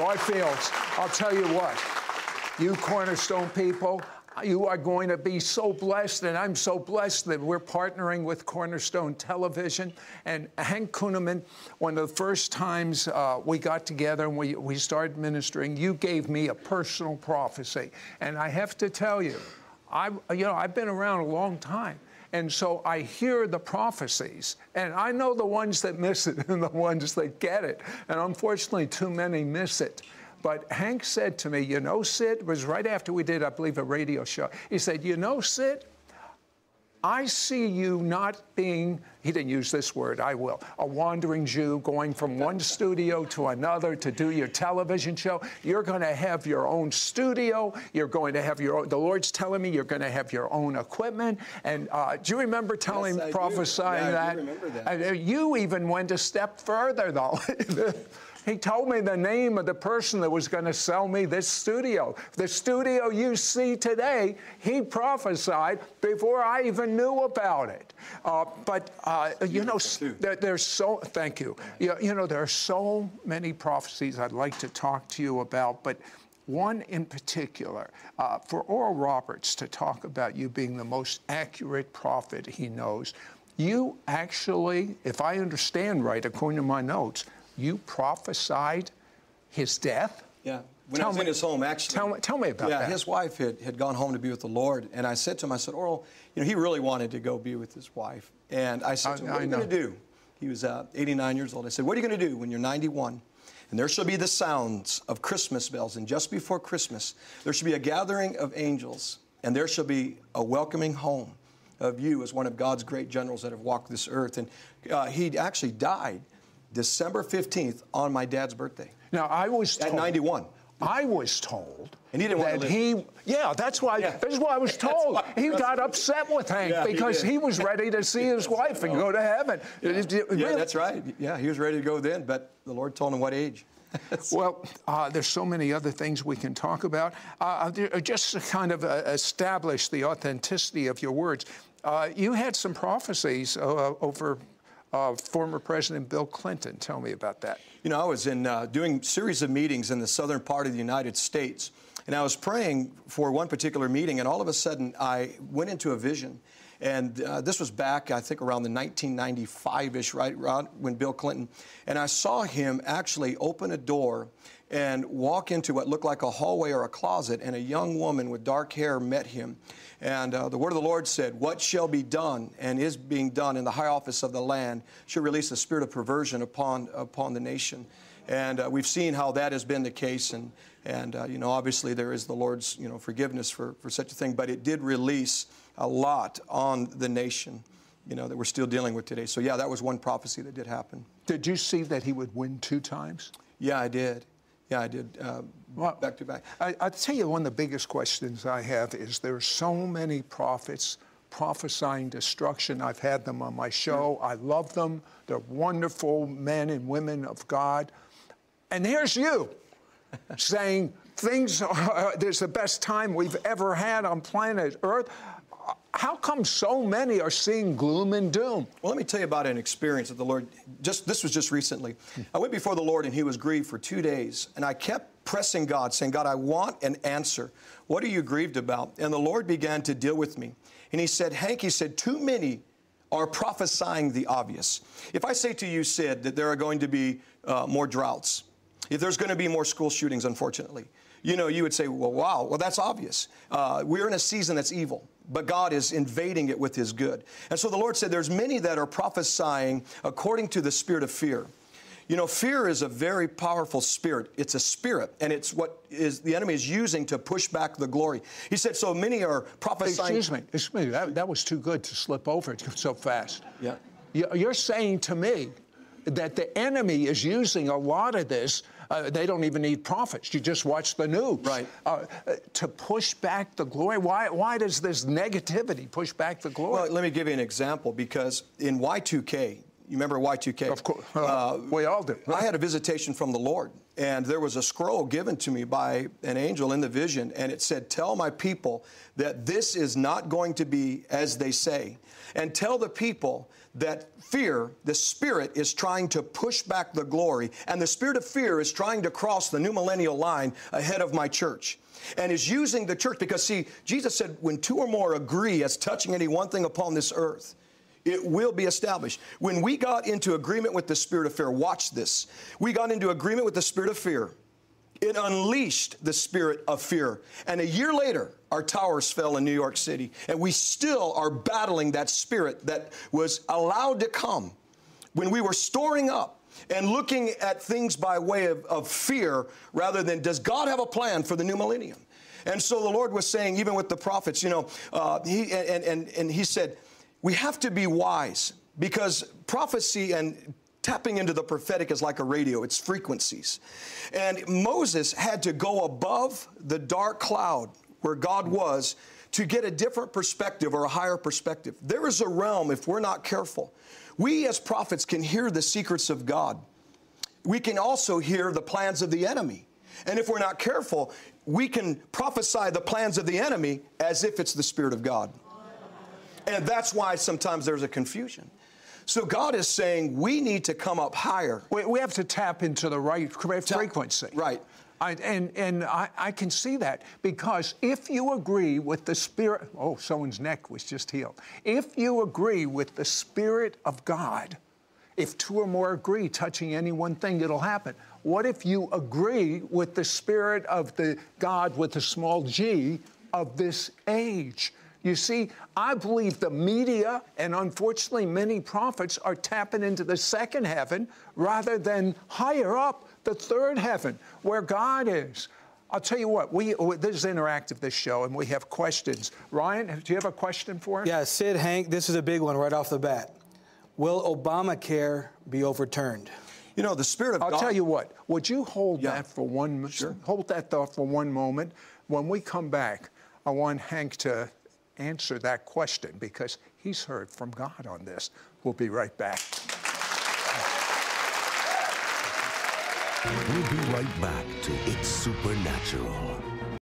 Joyfields, I'll tell you what, you Cornerstone people, you are going to be so blessed, and I'm so blessed that we're partnering with Cornerstone Television. And Hank Kunneman, one of the first times we got together and we started ministering, you gave me a personal prophecy. And I have to tell you, I've been around a long time. And so I hear the prophecies, and I know the ones that miss it and the ones that get it. And unfortunately, too many miss it. But Hank said to me, you know, Sid, it was right after we did, I believe, a radio show. He said, you know, Sid, I see you not being, he didn't use this word, I will, a wandering Jew going from one studio to another to do your television show. You're going to have your own studio. You're going to have your own, the Lord's telling me you're going to have your own equipment. And do you remember prophesying that? I remember that. And you even went a step further, though. He told me the name of the person that was going to sell me this studio. The studio you see today, he prophesied before I even knew about it. You know, there's so, thank you. You know, there are so many prophecies I'd like to talk to you about, but one in particular, for Oral Roberts to talk about you being the most accurate prophet he knows, you actually, if I understand right, according to my notes, you prophesied his death? Yeah. When I was in his home, actually. Tell me about that. Yeah, his wife had gone home to be with the Lord. And I said to him, I said, Oral, you know, he really wanted to go be with his wife. And I said to him, what are you going to do? He was 89 years old. I said, what are you going to do when you're 91? And there shall be the sounds of Christmas bells. And just before Christmas, there shall be a gathering of angels. And there shall be a welcoming home of you as one of God's great generals that have walked this earth. And he actually died December 15th on my dad's birthday. Now, I was told... At 91. I was told... And he didn't want to live. Yeah, that's why I was told. He got upset with Hank because he was ready to see his wife and go to heaven. Yeah, that's right. Yeah, he was ready to go then, but the Lord told him what age. Well, there's so many other things we can talk about. Just to kind of establish the authenticity of your words, you had some prophecies over... former President Bill Clinton. Tell me about that. You know, I was doing a series of meetings in the southern part of the United States, and I was praying for one particular meeting, and all of a sudden I went into a vision. And this was back, I think, around the 1995-ish, right around when Bill Clinton, and I saw him actually open a door and walk into what looked like a hallway or a closet, and a young woman with dark hair met him. And the word of the Lord said, what shall be done and is being done in the high office of the land should release a spirit of perversion upon the nation. And we've seen how that has been the case. And you know, obviously there is the Lord's, you know, forgiveness for such a thing. But it did release a lot on the nation, you know, that we're still dealing with today. So, yeah, that was one prophecy that did happen. Did you see that he would win 2 times? Yeah, I did. Yeah, I did, back to back. I'll tell you, one of the biggest questions I have is there are so many prophets prophesying destruction. I've had them on my show. I love them. They're wonderful men and women of God. And here's you saying things are, there's the best time we've ever had on planet Earth. How come so many are seeing gloom and doom? Well, let me tell you about an experience that the Lord, this was just recently. I went before the Lord and he was grieved for 2 days. And I kept pressing God, saying, God, I want an answer. What are you grieved about? And the Lord began to deal with me. And he said, Hank, he said, too many are prophesying the obvious. If I say to you, Sid, that there are going to be more droughts, if there's going to be more school shootings, unfortunately, you know, you would say, well, wow, well, that's obvious. We're in a season that's evil, but God is invading it with his good. And so the Lord said, there's many that are prophesying according to the spirit of fear. You know, fear is a very powerful spirit. It's a spirit, and it's what the enemy is using to push back the glory. He said, so many are prophesying. Excuse me, that was too good to slip over it so fast. Yeah. You're saying to me that the enemy is using a lot of this. They don't even need prophets. You just watch the news. Right. To push back the glory. Why does this negativity push back the glory? Well, let me give you an example, because in Y2K, you remember Y2K? Of course. We all do. I had a visitation from the Lord, and there was a scroll given to me by an angel in the vision, and it said, tell my people that this is not going to be as they say, and tell the people that fear, the spirit, is trying to push back the glory, and the spirit of fear is trying to cross the new millennial line ahead of my church, and is using the church, because see, Jesus said, when two or more agree as touching any one thing upon this earth, it will be established. When we got into agreement with the spirit of fear, watch this. We got into agreement with the spirit of fear. It unleashed the spirit of fear. And a year later, our towers fell in New York City. And we still are battling that spirit that was allowed to come when we were storing up and looking at things by way of fear rather than, does God have a plan for the new millennium? And so the Lord was saying, even with the prophets, he said, we have to be wise, because prophecy and tapping into the prophetic is like a radio. It's frequencies. And Moses had to go above the dark cloud where God was to get a different perspective or a higher perspective. There is a realm, if we're not careful. We as prophets can hear the secrets of God. We can also hear the plans of the enemy. And if we're not careful, we can prophesy the plans of the enemy as if it's the Spirit of God. And that's why sometimes there's a confusion. So God is saying we need to come up higher. We have to tap into the right frequency. Right. I can see that, because if you agree with the Spirit, oh, someone's neck was just healed. If you agree with the Spirit of God, if two or more agree touching any one thing, it'll happen. What if you agree with the Spirit of the God with a small g of this age? You see, I believe the media and unfortunately many prophets are tapping into the second heaven rather than higher up, the third heaven, where God is. I'll tell you what, this is interactive, this show, and we have questions. Ryan, do you have a question for us? Yeah, Sid, Hank, this is a big one right off the bat. Will Obamacare be overturned? You know, the Spirit of God... I'll tell you what, would you hold that for hold that thought for one moment? When we come back, I want Hank to answer that question, because he's heard from God on this. We'll be right back. We'll be right back to It's Supernatural.